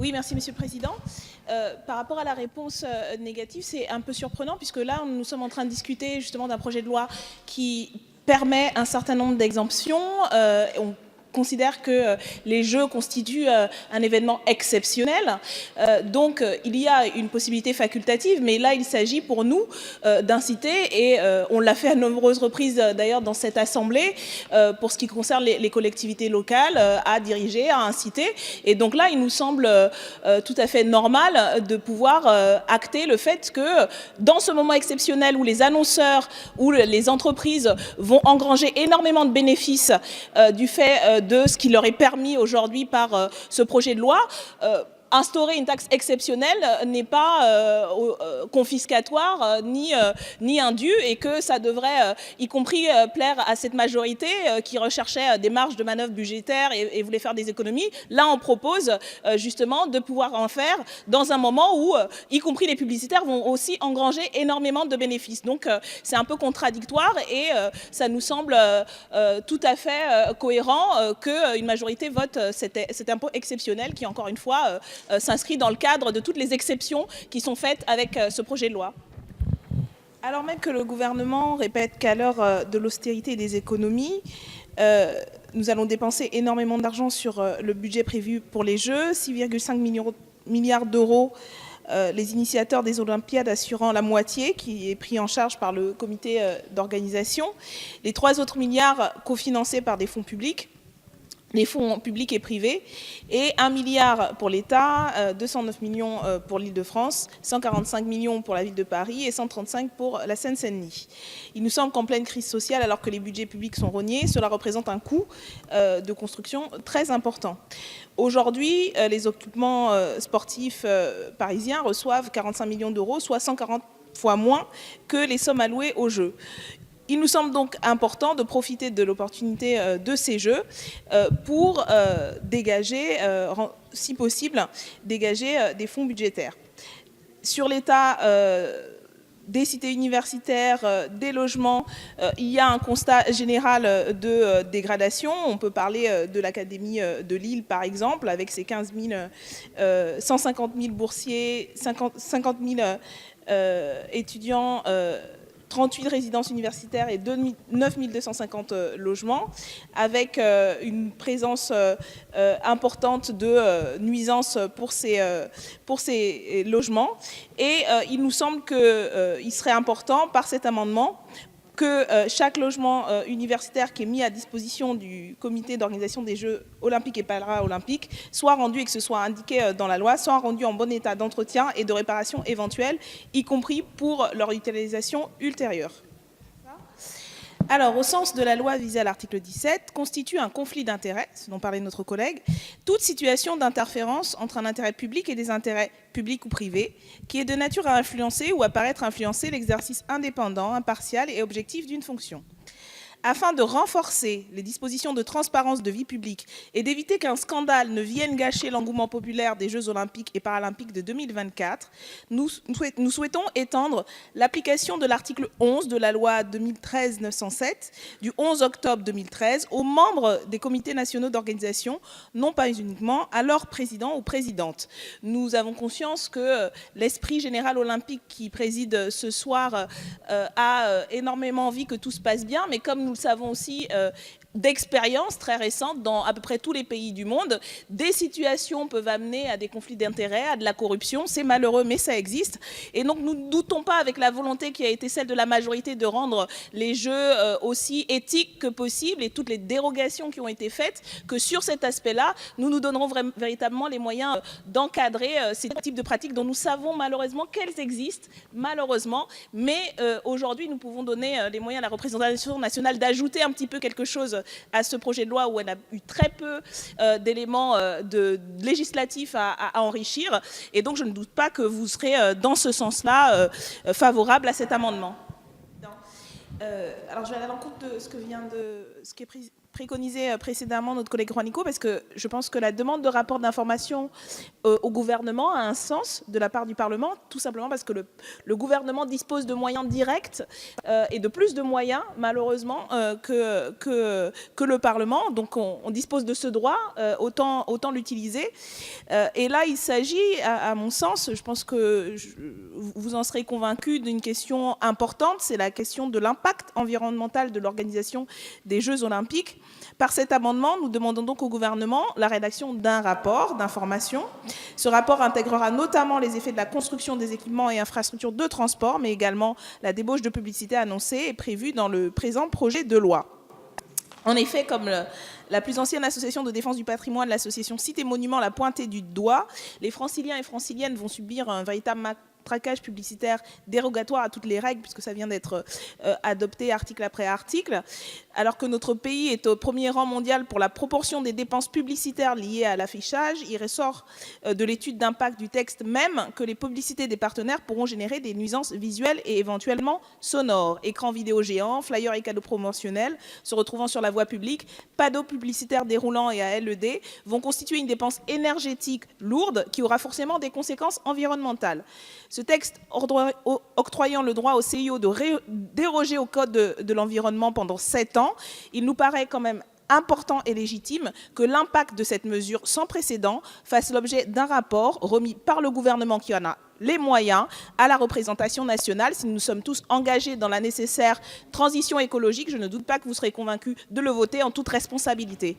Oui, merci Monsieur le Président. Par rapport à la réponse négative, c'est un peu surprenant puisque là, nous sommes en train de discuter justement d'un projet de loi qui permet un certain nombre d'exemptions. On considère que les Jeux constituent un événement exceptionnel. Donc, il y a une possibilité facultative, mais là, il s'agit pour nous d'inciter, et on l'a fait à nombreuses reprises d'ailleurs dans cette Assemblée, pour ce qui concerne les collectivités locales, à diriger, à inciter. Et donc là, il nous semble tout à fait normal de pouvoir acter le fait que dans ce moment exceptionnel où les annonceurs, où les entreprises vont engranger énormément de bénéfices du fait de ce qui leur est permis aujourd'hui par ce projet de loi, instaurer une taxe exceptionnelle n'est pas confiscatoire ni indu, et que ça devrait, y compris, plaire à cette majorité qui recherchait des marges de manœuvre budgétaires et voulait faire des économies. Là, on propose justement de pouvoir en faire dans un moment où, y compris les publicitaires, vont aussi engranger énormément de bénéfices. Donc, c'est un peu contradictoire et ça nous semble tout à fait cohérent qu'une majorité vote cet impôt exceptionnel qui, encore une fois, s'inscrit dans le cadre de toutes les exceptions qui sont faites avec ce projet de loi. Alors même que le gouvernement répète qu'à l'heure de l'austérité et des économies, nous allons dépenser énormément d'argent sur le budget prévu pour les Jeux, 6,5 milliards d'euros, les initiateurs des Olympiades assurant la moitié, qui est pris en charge par le comité d'organisation, les 3 autres milliards cofinancés par des fonds publics, les fonds publics et privés, et 1 milliard pour l'État, 209 millions pour l'Île-de-France, 145 millions pour la ville de Paris et 135 pour la Seine-Saint-Denis. Il nous semble qu'en pleine crise sociale, alors que les budgets publics sont rognés, cela représente un coût de construction très important. Aujourd'hui, les équipements sportifs parisiens reçoivent 45 millions d'euros, soit 140 fois moins que les sommes allouées aux Jeux. Il nous semble donc important de profiter de l'opportunité de ces Jeux pour dégager, si possible, dégager des fonds budgétaires. Sur l'état des cités universitaires, des logements, il y a un constat général de dégradation. On peut parler de l'Académie de Lille, par exemple, avec ses 150 000 boursiers, 50 000 étudiants, 38 résidences universitaires et 9 250 logements, avec une présence importante de nuisances pour ces logements. Et il nous semble qu'il serait important, par cet amendement, que chaque logement universitaire qui est mis à disposition du comité d'organisation des Jeux olympiques et para-olympiques soit rendu, et que ce soit indiqué dans la loi, soit rendu en bon état d'entretien et de réparation éventuelle, y compris pour leur utilisation ultérieure. Alors, au sens de la loi visée à l'article 17, constitue un conflit d'intérêts, ce dont parlait notre collègue, toute situation d'interférence entre un intérêt public et des intérêts publics ou privés, qui est de nature à influencer ou à paraître influencer l'exercice indépendant, impartial et objectif d'une fonction. Afin de renforcer les dispositions de transparence de vie publique et d'éviter qu'un scandale ne vienne gâcher l'engouement populaire des Jeux olympiques et paralympiques de 2024, nous souhaitons étendre l'application de l'article 11 de la loi 2013-907 du 11 octobre 2013 aux membres des comités nationaux d'organisation, non pas uniquement à leur président ou présidente. Nous avons conscience que l'esprit général olympique qui préside ce soir a énormément envie que tout se passe bien, mais comme nous le savons aussi d'expérience très récente dans à peu près tous les pays du monde, des situations peuvent amener à des conflits d'intérêts, à de la corruption. C'est malheureux, mais ça existe. Et donc, nous ne doutons pas, avec la volonté qui a été celle de la majorité de rendre les Jeux aussi éthiques que possible et toutes les dérogations qui ont été faites, que sur cet aspect-là, nous nous donnerons véritablement les moyens d'encadrer ces types de pratiques dont nous savons malheureusement qu'elles existent, malheureusement. Mais aujourd'hui, nous pouvons donner les moyens à la représentation nationale d'ajouter un petit peu quelque chose à ce projet de loi où elle a eu très peu d'éléments législatifs à enrichir. Et donc, je ne doute pas que vous serez dans ce sens-là favorable à cet amendement. Alors, je vais aller à l'encontre de ce qui est préconisé précédemment notre collègue Juanico, parce que je pense que la demande de rapport d'information au gouvernement a un sens de la part du Parlement, tout simplement parce que le gouvernement dispose de moyens directs et de plus de moyens, malheureusement, que le Parlement. Donc on dispose de ce droit, autant l'utiliser. Et là, il s'agit, à mon sens, je pense que vous en serez convaincus, d'une question importante, c'est la question de l'impact environnemental de l'organisation des Jeux Olympiques. Par cet amendement, nous demandons donc au gouvernement la rédaction d'un rapport d'information. Ce rapport intégrera notamment les effets de la construction des équipements et infrastructures de transport, mais également la débauche de publicité annoncée et prévue dans le présent projet de loi. En effet, comme la plus ancienne association de défense du patrimoine, l'association Cité Monument, l'a pointé du doigt, les franciliens et franciliennes vont subir un véritable traquage publicitaire dérogatoire à toutes les règles, puisque ça vient d'être adopté article après article, alors que notre pays est au premier rang mondial pour la proportion des dépenses publicitaires liées à l'affichage. Il ressort de l'étude d'impact du texte même que les publicités des partenaires pourront générer des nuisances visuelles et éventuellement sonores. Écrans vidéo géants, flyers et cadeaux promotionnels se retrouvant sur la voie publique, panneaux publicitaires déroulants et à LED vont constituer une dépense énergétique lourde qui aura forcément des conséquences environnementales. Ce texte octroyant le droit au CIO de déroger au Code de l'environnement pendant 7 ans, il nous paraît quand même important et légitime que l'impact de cette mesure sans précédent fasse l'objet d'un rapport remis par le gouvernement qui en a les moyens à la représentation nationale. Si nous sommes tous engagés dans la nécessaire transition écologique, je ne doute pas que vous serez convaincus de le voter en toute responsabilité.